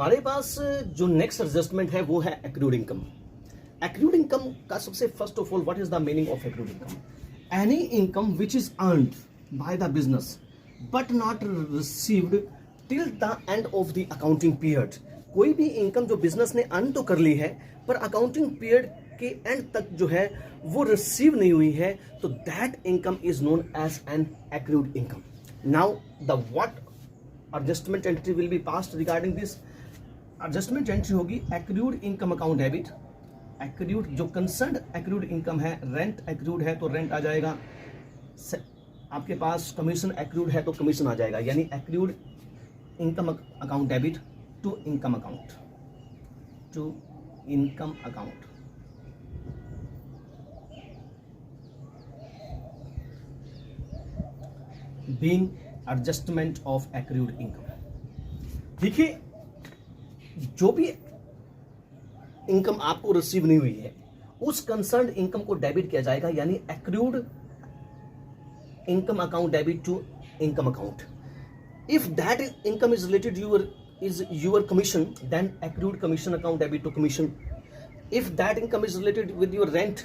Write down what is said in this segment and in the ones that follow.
हमारे पास जो नेक्स्ट एडजस्टमेंट है वो है एक्रूड इनकम। एक्रूड इनकम का सबसे first of all what is the meaning of accrued income? Any income which is earned by the business but not received till the end of the accounting period. कोई भी income जो business ने earn तो कर ली है पर accounting period के and तक जो है वो रिसीव नहीं हुई है, तो that income is known as an accrued income. Now the what adjustment entry will be passed regarding this? Adjustment entry होगी accrued income account debit. Accrued जो कंसर्न एक्रूड इनकम है, रेंट एक्रूड है तो rent आ जाएगा, आपके पास commission accrued है तो commission आ जाएगा, यानी accrued income account debit to income account, to income account. Being adjustment of accrued income. देखिए, जो भी इनकम आपको रिसीव नहीं हुई है उस कंसर्न इनकम को डेबिट किया जाएगा, यानी accrued income account debit to income account. If that income is related your commission, then accrued commission account debit to commission. If that income is related with your rent,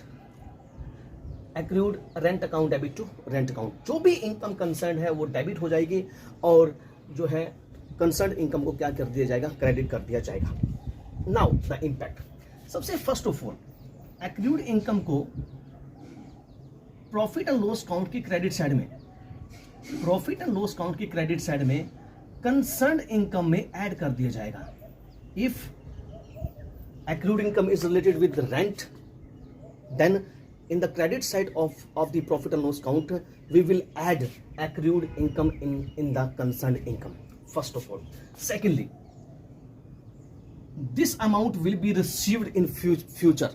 accrued rent account debit to rent account. जो भी income concern है वो debit हो जाएगी और जो है concern income को क्या कर दिया जाएगा, क्रेडिट कर दिया जाएगा। नाउ द इम्पैक्ट, सबसे first of all accrued income को प्रॉफिट एंड लॉस काउंट की क्रेडिट साइड में, प्रॉफिट एंड लॉस काउंट की क्रेडिट साइड में कंसर्न इनकम में ऐड कर दिया जाएगा। If accrued income is related with the rent, then in the credit side of the profit and loss count we will add accrued income in the concerned income, first of all. Secondly, this amount will be received in future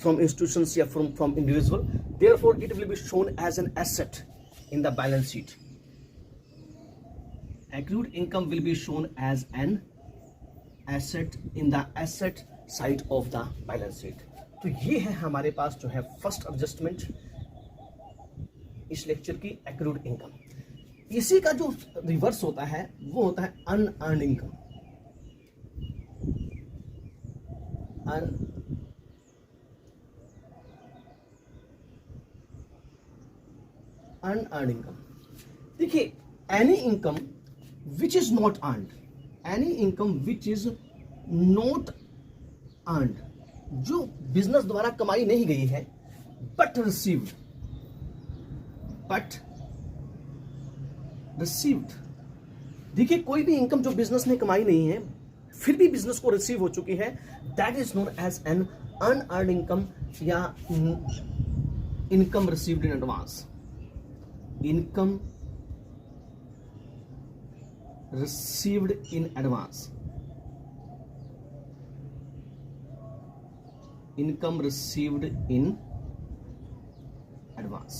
from institutions or from individual, therefore it will be shown as an asset in the balance sheet. Accrued income will be shown as an asset in the asset side of the balance sheet. तो ये है हमारे पास जो है first adjustment इस lecture की, accrued income. इसी का जो रिवर्स होता है वो होता है अनअर्न्ड इनकम। अनअर्न्ड इनकम, देखिए, any income which is not earned, any income which is not earned, जो बिजनेस द्वारा कमाई नहीं गई है बट रिसीव्ड, देखिए, कोई भी इनकम जो बिजनेस ने कमाई नहीं है फिर भी बिजनेस को रिसीव हो चुकी है, that is known as an unearned income या income received in advance. Income received in advance, income received in advance,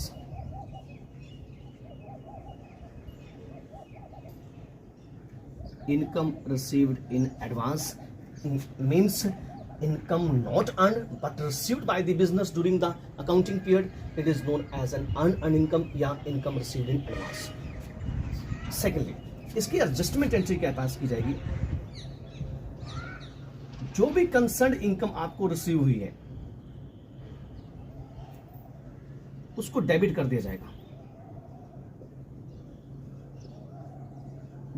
income received in advance means income not earned but received by the business during the accounting period, it is known as an unearned income या income received in advance. Secondly, इसकी adjustment entry क्या पास की जाएगी? जो भी concern income आपको receive हुई है उसको डेबिट कर दिया जाएगा।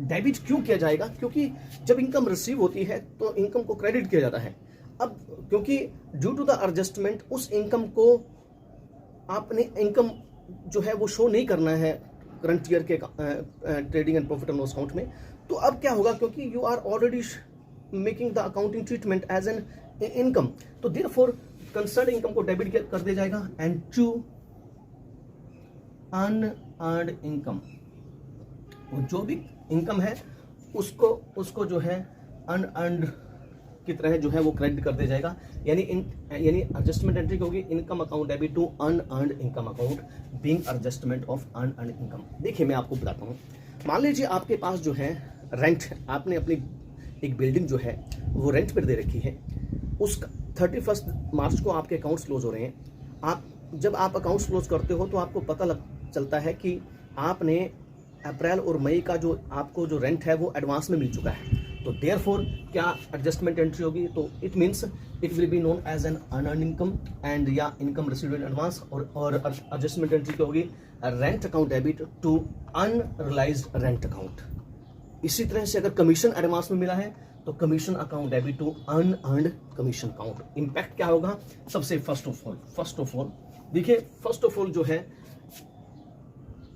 डेबिट क्यों किया जाएगा? क्योंकि जब इनकम रिसीव होती है तो इनकम को क्रेडिट किया जाता है। अब क्योंकि ड्यू टू द एडजस्टमेंट उस इनकम को आपने इनकम जो है वो शो नहीं करना है करंट ईयर के trading and profit and loss account में, तो अब क्या होगा, क्योंकि you are already making the accounting treatment as an income, तो देयरफॉर कंसर्न इनकम को डेबिट कर दिया जाएगा। एंड टू अनअर्न्ड इनकम, जो भी इनकम है उसको जो है अनअर्न्ड की तरह जो है वो क्रेडिट कर दिया जाएगा, यानी एडजस्टमेंट एंट्री होगी income account debit to unearned income account being adjustment of unearned income. देखिए, मैं आपको बताता हूँ, मान लीजिए आपके पास जो है रेंट, आपने अपनी एक बिल्डिंग जो है वो रेंट पर दे रखी है, उसका 31 मार्च को आपके अकाउंट्स क्लोज हो रहे हैं। जब आप अकाउंट्स क्लोज करते हो तो आपको पता चलता है कि आपने अप्रैल और मई का जो आपको जो रेंट है वो एडवांस में मिल चुका है, तो देयरफॉर क्या एडजस्टमेंट एंट्री होगी, तो it means it will be known as an unearned income and या इनकम रिसीव्ड इन एडवांस, और एडजस्टमेंट एंट्री क्या होगी, rent account debit to unrealized rent account. इसी तरह से अगर कमीशन एडवांस में मिला है तो commission account debit to unearned commission account. Impact क्या होगा, सबसे फर्स्ट ऑफ ऑल देखिए, फर्स्ट ऑफ ऑल जो है,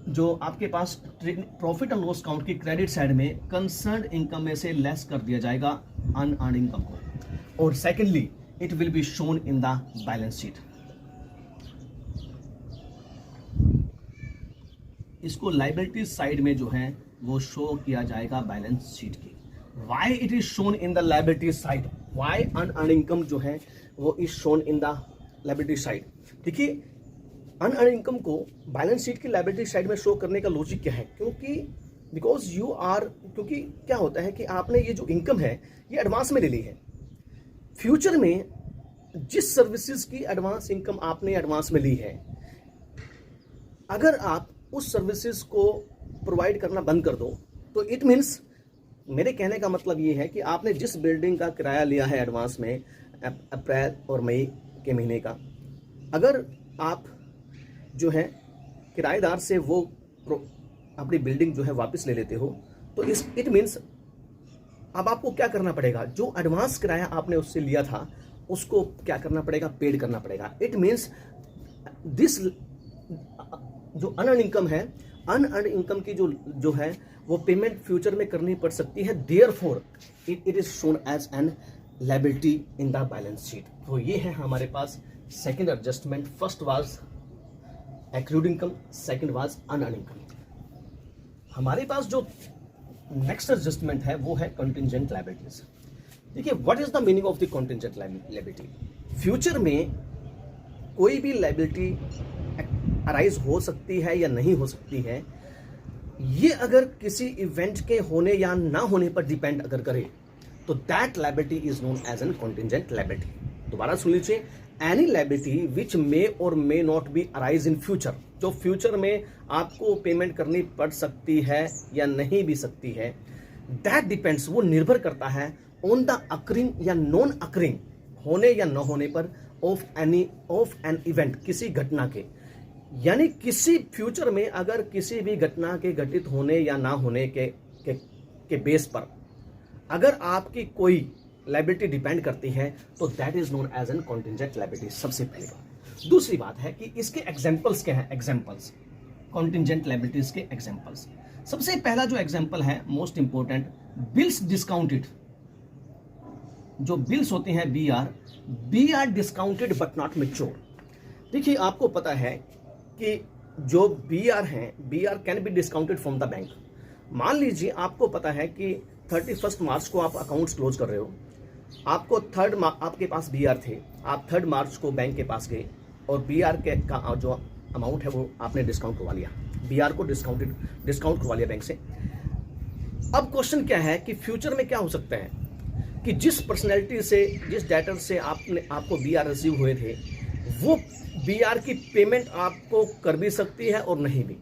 जो आपके पास प्रॉफिट एंड लॉस अकाउंट की क्रेडिट साइड में कंसर्न इनकम में से लेस कर दिया जाएगा अनअर्न्ड इनकम को, और secondly it will be shown in the balance sheet. इसको लाइबिलिटी साइड में जो है वो शो किया जाएगा बैलेंस शीट की। Why it is shown in the liability side, why unearned income जो है वो is shown in the liability side. देखिए, अनअर्न्ड इनकम को बैलेंस शीट की लाइबिलिटी साइड में शो करने का लॉजिक क्या है, क्योंकि बिकॉज यू आर, क्योंकि क्या होता है कि आपने ये जो इनकम है ये एडवांस में ले ली है। फ्यूचर में जिस सर्विसेज की एडवांस इनकम आपने एडवांस में ली है, अगर आप उस सर्विसेज को प्रोवाइड करना बंद कर दो तो इट मीन्स, मेरे कहने का मतलब ये है कि आपने जिस बिल्डिंग का किराया लिया है एडवांस में अप्रैल और मई के महीने का, अगर आप जो है किराएदार से वो अपनी बिल्डिंग जो है वापस ले लेते हो, तो इट मीन्स अब आपको क्या करना पड़ेगा, जो एडवांस किराया आपने उससे लिया था उसको क्या करना पड़ेगा, पेड करना पड़ेगा। इट मीन्स दिस जो अनअर्न्ड इनकम है, अनअर्न्ड इनकम की जो है वो पेमेंट फ्यूचर में करनी पड़ सकती है। Therefore it is shown as an liability in the balance sheet. तो ये है हमारे पास second adjustment. First was accrued income, second was unearned income. हमारे पास जो नेक्स्ट एडजस्टमेंट है वो है कंटिंजेंट लायबिलिटीज। देखिए, what is the meaning of the contingent liability. Future में कोई भी लायबिलिटी अराइज हो सकती है या नहीं हो सकती है, ये अगर किसी इवेंट के होने या ना होने पर डिपेंड अगर करे तो that liability is known as an contingent liability. दोबारा सुन लीजिए, any liability which may or may not be arise in future, जो फ्यूचर में आपको पेमेंट करनी पड़ सकती है या नहीं भी सकती है, दैट डिपेंड्स, वो निर्भर करता है ऑन द अकरिंग या नॉन अकरिंग, होने या न होने पर, ऑफ एन इवेंट, किसी घटना के। यानी किसी फ्यूचर में अगर किसी भी घटना के घटित होने या ना होने के बेस पर अगर आपकी कोई लायबिलिटी डिपेंड करती है तो that is known as an contingent liability. सबसे पहली बात। दूसरी बात है कि इसके एग्जांपल्स क्या हैं, एग्जांपल्स कॉन्टिंजेंट लायबिलिटीज के एग्जांपल्स। सबसे पहला जो एग्जांपल है, मोस्ट इंपॉर्टेंट, बिल्स डिस्काउंटेड। जो बिल्स होते हैं B R discounted but not mature. देखिए, आपको पता है कि जो B R can be discounted from the bank. मान लीजिए आपको पता है कि 31 मार्च को आप अकाउंट्स क्लोज कर रहे हो, आपको आपके पास बी आर थे, आप 3 मार्च को बैंक के पास गए और बी आर का जो अमाउंट है वो आपने डिस्काउंट करवा लिया, बी आर को डिस्काउंट करवा लिया बैंक से। अब क्वेश्चन क्या है कि फ्यूचर में क्या हो सकता है कि जिस पर्सनैलिटी से, जिस डेटर से आपको बी आर रिसीव हुए थे, वो बी आर की पेमेंट आपको कर भी सकती है और नहीं भी।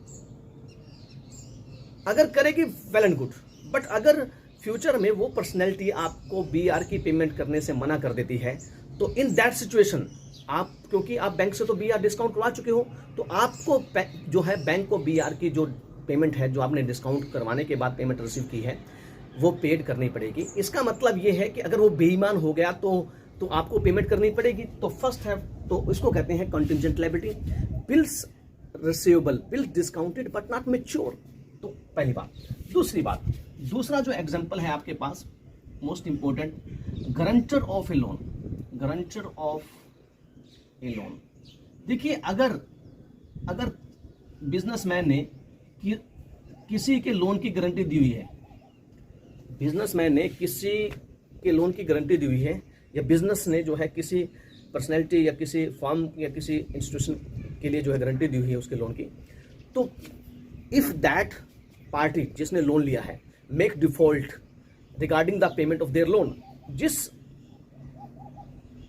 अगर करेगी वेल एंड गुड, बट अगर फ्यूचर में वो पर्सनैलिटी आपको बी आर की पेमेंट करने से मना कर देती है, तो इन दैट सिचुएशन आप, क्योंकि आप बैंक से तो बी आर डिस्काउंट करवा चुके हो, तो आपको जो है बैंक को बी आर की जो पेमेंट है, जो आपने डिस्काउंट करवाने के बाद पेमेंट रिसीव की है, वो पेड करनी पड़ेगी। इसका मतलब ये है कि अगर वो बेईमान हो गया तो आपको पेमेंट करनी पड़ेगी। तो फर्स्ट है, तो इसको कहते हैं contingent liability. Bills receivable, bills discounted but not mature. तो पहली बात। दूसरी बात, दूसरा जो एग्जांपल है आपके पास, most important, guarantor of a loan. Guarantor of a loan. देखिए, अगर बिजनेसमैन ने किसी के लोन की गारंटी दी हुई है, बिजनेसमैन ने किसी के लोन की गारंटी दी हुई है, या बिजनेस ने जो है किसी पर्सनैलिटी या किसी फर्म या किसी इंस्टीट्यूशन के लिए जो है गारंटी दी हुई है उसके लोन की, तो इफ दैट पार्टी जिसने लोन लिया है make default regarding the payment of their loan, जिस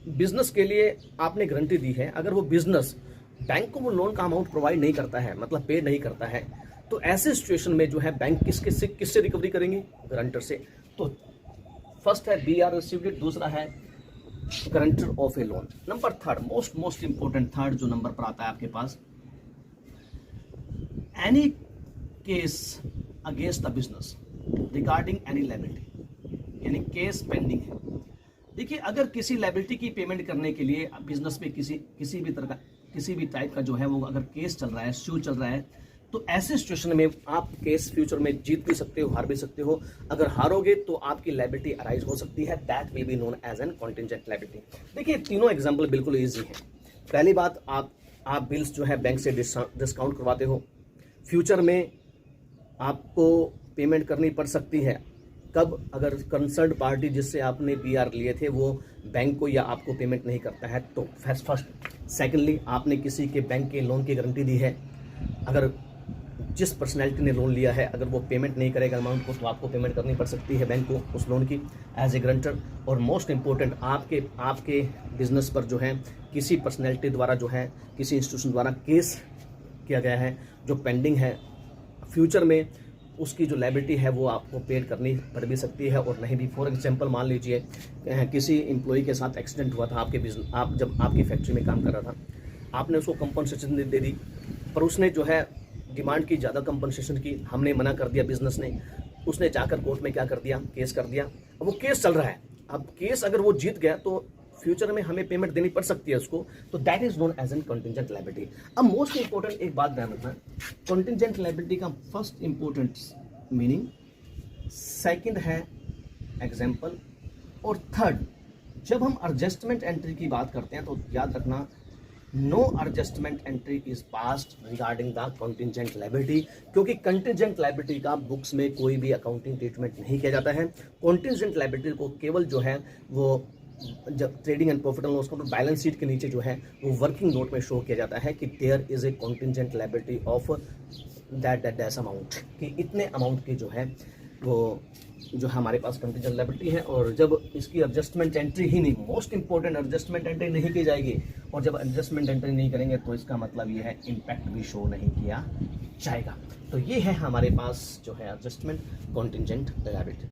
बिजनेस के लिए आपने गारंटी दी है, अगर वो बिजनेस बैंक को वो लोन का अमाउंट प्रोवाइड नहीं करता है, मतलब पे नहीं करता है, तो ऐसे सिचुएशन में जो है बैंक किससे रिकवरी करेंगे, गारंटर से। तो फर्स्ट है बी आर रिसीव्ड इट, दूसरा है guarantor of a loan. Number third, most important third जो नंबर पर आता है आपके पास, any case against the business regarding any liability, यानी केस पेंडिंग है। देखिए, अगर किसी लायबिलिटी की पेमेंट करने के लिए बिजनेस पे किसी भी तरह का किसी भी टाइप का जो है वो अगर केस चल रहा है, स्यू चल रहा है, तो ऐसे सिचुएशन में आप केस फ्यूचर में जीत भी सकते हो, हार भी सकते हो। अगर हारोगे तो आपकी लायबिलिटी अराइज हो सकती है, that will be known as an contingent liability. देखिए, तीनों एग्जाम्पल बिल्कुल ईजी है। पहली बात, आप बिल्स जो है बैंक से डिस्काउंट करवाते हो, फ्यूचर में आपको पेमेंट करनी पड़ सकती है। कब? अगर कंसर्न पार्टी जिससे आपने बीआर लिए थे वो बैंक को या आपको पेमेंट नहीं करता है तो फर्स्ट। सेकेंडली, आपने किसी के बैंक के लोन की गारंटी दी है, अगर जिस पर्सनैलिटी ने लोन लिया है अगर वो पेमेंट नहीं करेगा अमाउंट को तो आपको पेमेंट करनी पड़ सकती है बैंक को उस लोन की एज ए गारंटर। और मोस्ट इंपॉर्टेंट, आपके बिजनेस पर जो है किसी पर्सनैलिटी द्वारा जो है किसी इंस्टीट्यूशन द्वारा केस किया गया है जो पेंडिंग है, फ्यूचर में उसकी जो लायबिलिटी है वो आपको पेड करनी पड़ भी सकती है और नहीं भी। फॉर एग्जांपल, मान लीजिए किसी एम्प्लॉय के साथ एक्सीडेंट हुआ था आप जब आपकी फैक्ट्री में काम कर रहा था, आपने उसको कंपनसेशन दे दी, पर उसने जो है डिमांड की ज़्यादा कंपनसेशन की, हमने मना कर दिया बिजनेस ने, उसने जाकर कोर्ट में क्या कर दिया, केस कर दिया। अब वो केस चल रहा है, अब केस अगर वो जीत गया तो फ्यूचर में हमें पेमेंट देनी पड़ सकती है उसको, तो that is known as an contingent liability. अब मोस्ट इंपॉर्टेंट एक बात ध्यान रखना, कॉन्टिजेंट लायबिलिटी का फर्स्ट इंपॉर्टेंट मीनिंग, सेकंड है एग्जाम्पल, और थर्ड जब हम एडजस्टमेंट एंट्री की बात करते हैं तो याद रखना, no adjustment entry is passed regarding the contingent liability, क्योंकि कंटिजेंट लायबिलिटी का बुक्स में कोई भी अकाउंटिंग ट्रीटमेंट नहीं किया जाता है। कॉन्टिजेंट लायबिलिटी को केवल जो है वो जब trading and profit and loss account balance sheet के नीचे जो है वो वर्किंग नोट में शो किया जाता है कि there is a contingent liability of that amount, कि इतने अमाउंट की जो है वो जो हमारे पास कंटिजेंट लायबिलिटी है। और जब इसकी एडजस्टमेंट एंट्री ही नहीं, मोस्ट इंपॉर्टेंट, एडजस्टमेंट एंट्री नहीं की जाएगी, और जब एडजस्टमेंट एंट्री नहीं करेंगे तो इसका मतलब ये है इम्पैक्ट भी शो नहीं किया जाएगा। तो ये है हमारे पास जो है एडजस्टमेंट कॉन्टिजेंट लायबिलिटी।